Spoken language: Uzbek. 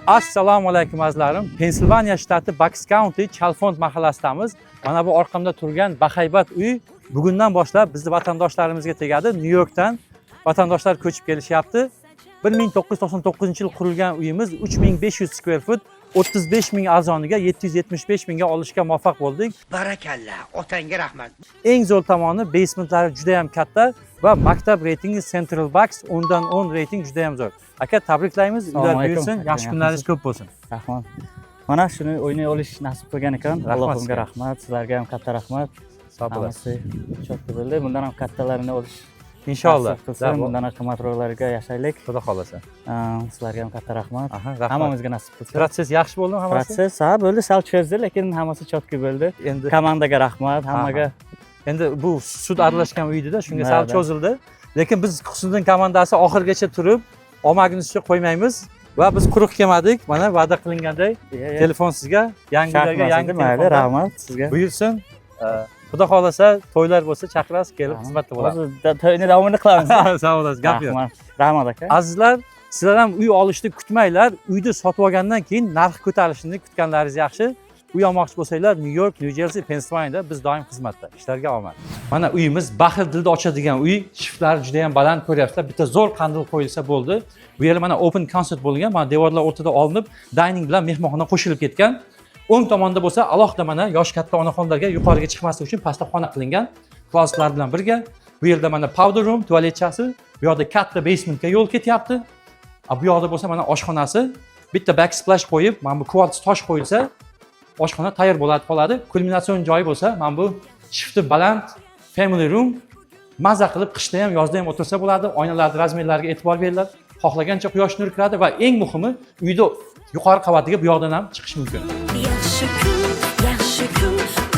Assalomu alaykum azizlarim. Pensilvaniya shtati Bucks County Chalfont mahallasidamiz. Mana bu orqamda turgan bahaybat uy bugundan boshlab bizni vatandoshlarimizga tegadi. New Yorkdan vatandoshlar ko'chib kelishyapti. 1999-yil qurilgan uyimiz 3500 square foot, 35 ming arzoniga 775 mingga olishga muvaffaq bo'ldik. Barakalla, otangga rahmat. Eng zo'r tomoni basementlari juda ham katta va maktab reytingi Central Bucks 10 dan 10 reyting juda ham zo'r. Aka, tabriklaymiz. Uylar buyursin, yaxshi kunlaringiz ko'p bo'lsin. Rahmat. Mana shuni o'ynay olish nasib qilgan ekan. Allohimga rahmat, sizlarga ham katta rahmat. Sog' bo'lasiz. Chotdi bo'ldi. Bundan ham kattalarini olish Inshaalloh. Bundan ham qimmatroqlarga yashaylik. Xudo xolasa. Sizlarga ham katta rahmat. Rahmat. Hammamizga nasib qilsin. Protsess yaxshi bo'ldimi hammasi? Protsess bo'ldi, sal cho'zdi, lekin hammasi chotki bo'ldi. Endi Komandaga rahmat, hammaga. Endi bu sud aralashgan uyda shunga sal cho'zildi. Lekin biz Husniddin komandasi oxirgacha turib, omagimizga qo'ymaymiz va biz quruq kelmadik. Mana va'da qilinganday telefon sizga, yangilarga yangi mayli, rahmat sizga. Buyursin. Xudo xolasa to'ylar bo'lsa chaqirasiz, kelib xizmatda bo'lamiz. Hozir to'yni davomini qilamiz. Sog' bo'lasiz, gap yo'q. Rahmat aka. Azizlar, sizlar ham uy olishni kutmanglar. Uyni sotib olgandan keyin narx ko'tarilishini kutganlaringiz yaxshi. Uy olmoqchi bo'lsanglar, New York, New Jersey, Pensilvaniyada biz doim xizmatda. Ishlarga omad. Mana uyimiz baxil dilda ochadigan uy. Shiftlari juda ham baland ko'ryapsizlar. Bitta zo'r qandil qo'yilsa bo'ldi. Bu yer mana open concept bo'lgan. Mana devorlar o'rtada olinib, dining bilan mehmonxona qo'shilib ketgan. O'ng tomonda bo'lsa, alohida mana yosh katta onaxonlarga yuqoriga chiqmaslik uchun pastda xona qilingan. Klozetlar bilan birga. Bu yerda mana powder room, tualetchasi, bu yoqda katta basementga yo'l ketyapti. Bu yoqda bo'lsa mana oshxonasi. Bitta backsplash qo'yib, mana bu kvarts tosh qo'yilsa, oshxona tayyor bo'ladi qoladi. Kulminatsion joyi bo'lsa, mana bu shifti baland family room. Maza qilib qishda ham, yozda ham o'tirsa bo'ladi. Oynalarning razmerlariga e'tibor beringlar. Xohlagancha quyosh nuri kiradi va eng muhimi, uyda yuqori qavatiga bu yoqdan ham chiqish mumkin. Yaxshi kun